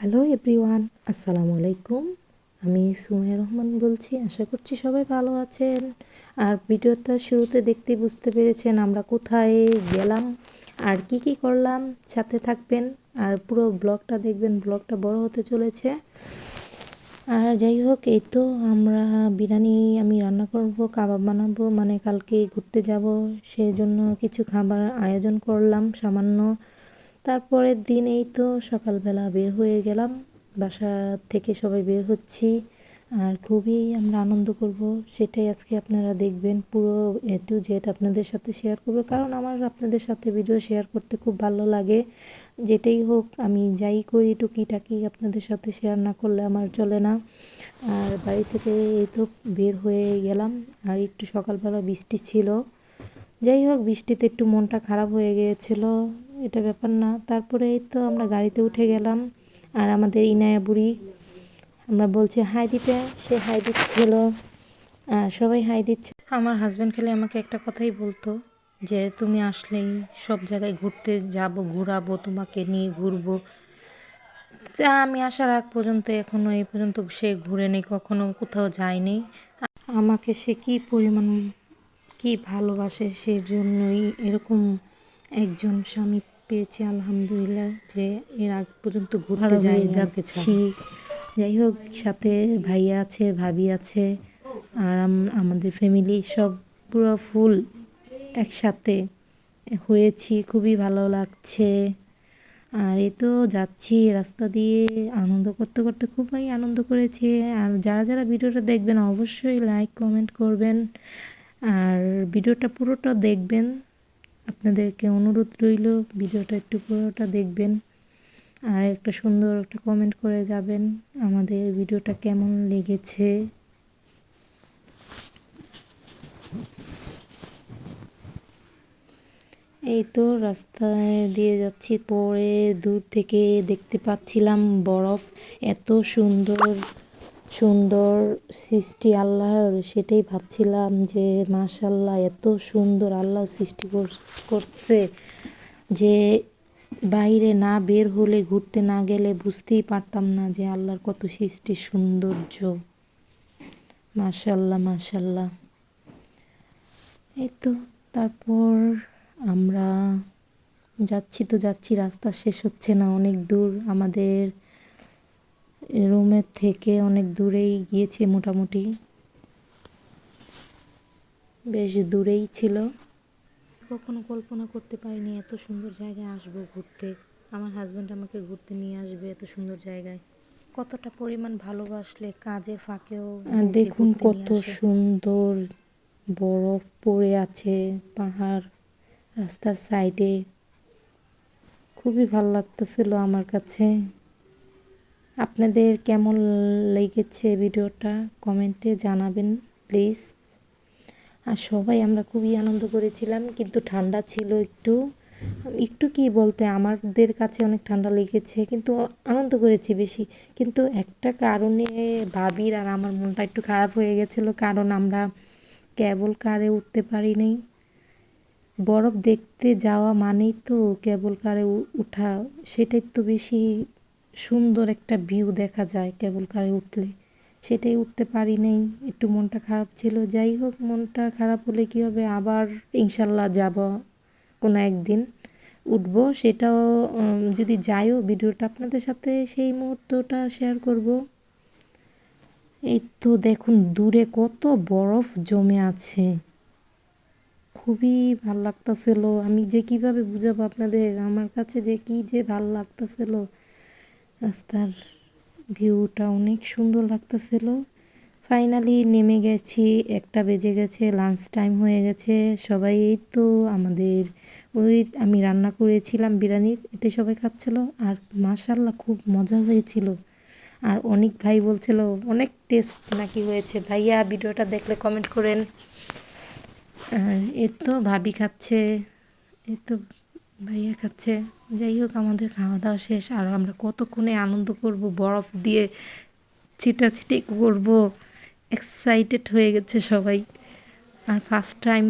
Hello everyone, আসসালামু আলাইকুম। আমি সুমাইয়া রহমান বলছি। আশা করছি সবাই ভালো আছেন। আর ভিডিওটা শুরুতে দেখতে বুঝতে পেরেছেন আমরা কোথায় গেলাম আর কি কি করলাম। সাথে থাকবেন আর পুরো ব্লগটা দেখবেন, ব্লগটা বড় হতে চলেছে। আর যাই হোক, এই তো আমরা বিরিয়ানি আমি রান্না করব, কাবাব বানাবো, মানে কালকে ঘুরতে যাব, সেজন্য কিছু খাবার আয়োজন করলাম সামান্য। তারপরের দিন এই তো সকালবেলা বের হয়ে গেলাম, বাসা থেকে সবাই বের হচ্ছি। আর খুবই আমরা আনন্দ করব, সেটাই আজকে আপনারা দেখবেন। পুরো এ টু জেড আপনাদের সাথে শেয়ার করব, কারণ আমার আপনাদের সাথে ভিডিও শেয়ার করতে খুব ভালো লাগে। যেটাই হোক, আমি যাই করি টুকিটাকি আপনাদের সাথে শেয়ার না করলে আমার চলে না। আর বাড়ি থেকে এই তো বের হয়ে গেলাম। আর একটু সকালবেলা বৃষ্টি ছিল, যাই হোক বৃষ্টিতে একটু মনটা খারাপ হয়ে গিয়েছিল, এটা ব্যাপার না। তারপরে এই তো আমরা গাড়িতে উঠে গেলাম। আর আমাদের ইনায়া বুড়ি আমরা বলছি হাই দিতে, সে হাই দিচ্ছিল। আর সবাই হাই দিচ্ছে। আমার হাজব্যান্ড খালি আমাকে একটা কথাই বলতো যে তুমি আসলেই সব জায়গায় ঘুরতে যাব, ঘোরাবো, তোমাকে নিয়ে ঘুরবো। তা আমি আসার আগ পর্যন্ত এখনো এই পর্যন্ত সে ঘুরে নেই, কখনো কোথাও যায়নি। আমাকে সে কি পরিমাণ কি ভালোবাসে, সেজন্যই এরকম একজন স্বামী পেয়েছি আলহামদুলিল্লাহ, যে এর আগ পর্যন্ত ঘুরতে যাই যাচ্ছি। যাই হোক, সাথে ভাইয়া আছে, ভাবি আছে, আর আমাদের ফ্যামিলি সব পুরো ফুল একসাথে হয়েছি, খুবই ভালো লাগছে। আর এই তো যাচ্ছি রাস্তা দিয়ে, আনন্দ করতে করতে খুবই আনন্দ করেছি। আর যারা যারা ভিডিওটা দেখবেন অবশ্যই লাইক কমেন্ট করবেন, আর ভিডিওটা পুরোটা দেখবেন। আপনাদেরকে অনুরোধ রইল ভিডিওটা একটু পুরোটা দেখবেন, আর একটা সুন্দর একটা কমেন্ট করে যাবেন আমাদের ভিডিওটা কেমন লেগেছে। এই তো রাস্তায় দিয়ে যাচ্ছি, পরে দূর থেকে দেখতে পাচ্ছিলাম বরফ, এত সুন্দর সুন্দর সৃষ্টি আল্লাহর, সেটাই ভাবছিলাম যে মাশাআল্লাহ এত সুন্দর আল্লাহ সৃষ্টি করছে, যে বাইরে না বের হলে, ঘুরতে না গেলে বুঝতেই পারতাম না যে আল্লাহর কত সৃষ্টি সৌন্দর্য। মাশাআল্লাহ মাশাআল্লাহ। এই তো তারপর আমরা যাচ্ছি তো যাচ্ছি, রাস্তা শেষ হচ্ছে না, অনেক দূর আমাদের রুমের থেকে অনেক দূরেই গিয়েছে, মোটামুটি বেশ দূরেই ছিল। কখনো কল্পনা করতে পারিনি এত সুন্দর জায়গায় আসবো ঘুরতে, আমার হাজব্যান্ড আমাকে ঘুরতে নিয়ে আসবে এত সুন্দর জায়গায়। কতটা পরিমাণ ভালোবাসলে কাজের ফাঁকেও। আর দেখুন কত সুন্দর বরফ পড়ে আছে, পাহাড় রাস্তার সাইডে, খুবই ভালো লাগতেছিল আমার কাছে। আপনাদের কেমন লেগেছে ভিডিওটা কমেন্টে জানাবেন প্লিজ। আর সবাই আমরা খুবই আনন্দ করেছিলাম, কিন্তু ঠান্ডা ছিল একটু একটু কি বলতে, আমাদের কাছে অনেক ঠান্ডা লেগেছে, কিন্তু আনন্দ করেছি বেশি। কিন্তু একটা কারণে ভাবির আর আমার মনটা একটু খারাপ হয়ে গেছিলো, কারণ আমরা কেবল কারে উঠতে পারি নাই। বরফ দেখতে যাওয়া মানেই তো কেবল কারে উঠা, সেটাই তো বেশি সুন্দর একটা ভিউ দেখা যায় কেবল কারে উঠলে, সেটাই উঠতে পারি নাই, একটু মনটা খারাপ ছিল। যাই হোক, মনটা খারাপ হলে কী হবে, আবার ইনশাল্লাহ যাব কোনো একদিন, উঠবো। সেটাও যদি যাইও ভিডিওটা আপনাদের সাথে সেই মুহূর্তটা শেয়ার করব। এই তো দেখুন দূরে কত বরফ জমে আছে, খুবই ভাল লাগতেছিল। আমি যে কিভাবে বুঝাবো আপনাদের, আমার কাছে যে কি যে ভাল লাগতেছিল, রাস্তার ভিউটা অনেক সুন্দর লাগতেছিল। ফাইনালি নেমে গেছি, 1টা বেজে গেছে, লাঞ্চ টাইম হয়ে গেছে। সবাই এই তো আমাদের ওই আমি রান্না করেছিলাম বিরিয়ানির, এটা সবাই খাচ্ছিল। আর মাশাআল্লাহ খুব মজা হয়েছিল। আর অনেক ভাই বলছিল অনেক টেস্ট নাকি হয়েছে। ভাইয়া ভিডিওটা দেখলে কমেন্ট করেন। আর এই তো ভাবি খাচ্ছে, এই তো ভাইয়া খাচ্ছে। যাই হোক, আমাদের খাওয়া দাওয়া শেষ। আর আমরা কতক্ষণে আনন্দ করব, বরফ দিয়ে ছিটাছিটি করব, এক্সাইটেড হয়ে গেছে সবাই। আর ফার্স্ট টাইম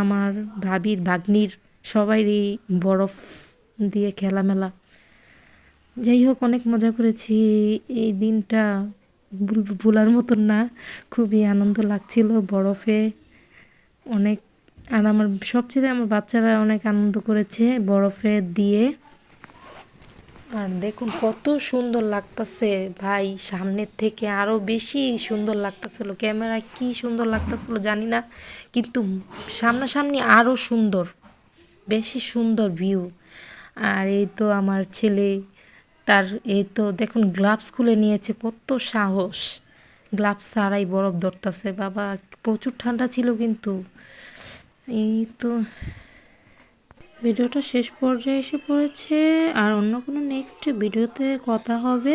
আমার ভাবির ভাগ্নির সবারই বরফ দিয়ে খেলামেলা, যাই হোক, অনেক মজা করেছি। এই দিনটা ভোলার মতন না, খুবই আনন্দ লাগছিল বরফে অনেক। আর আমার সবচেয়ে আমার বাচ্চারা অনেক আনন্দ করেছে বরফে দিয়ে। আর দেখুন কত সুন্দর লাগতেছে ভাই, সামনের থেকে আরও বেশি সুন্দর লাগতেছিল, ক্যামেরায় কি সুন্দর লাগতেছিল জানি না, কিন্তু সামনাসামনি আরও সুন্দর, বেশি সুন্দর ভিউ। আর এই তো আমার ছেলে, তার এই তো দেখুন গ্লাভস খুলে নিয়েছে, কত সাহস, গ্লাভস ছাড়াই বরফ ধরতেছে। বাবা প্রচুর ঠান্ডা ছিল কিন্তু। এই তো ভিডিওটা শেষ পর্যায়ে এসে পড়েছে, আর অন্য কোনো নেক্সট ভিডিওতে কথা হবে।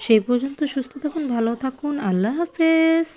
সেই পর্যন্ত সুস্থ থাকুন, ভালো থাকুন, আল্লাহ হাফেজ।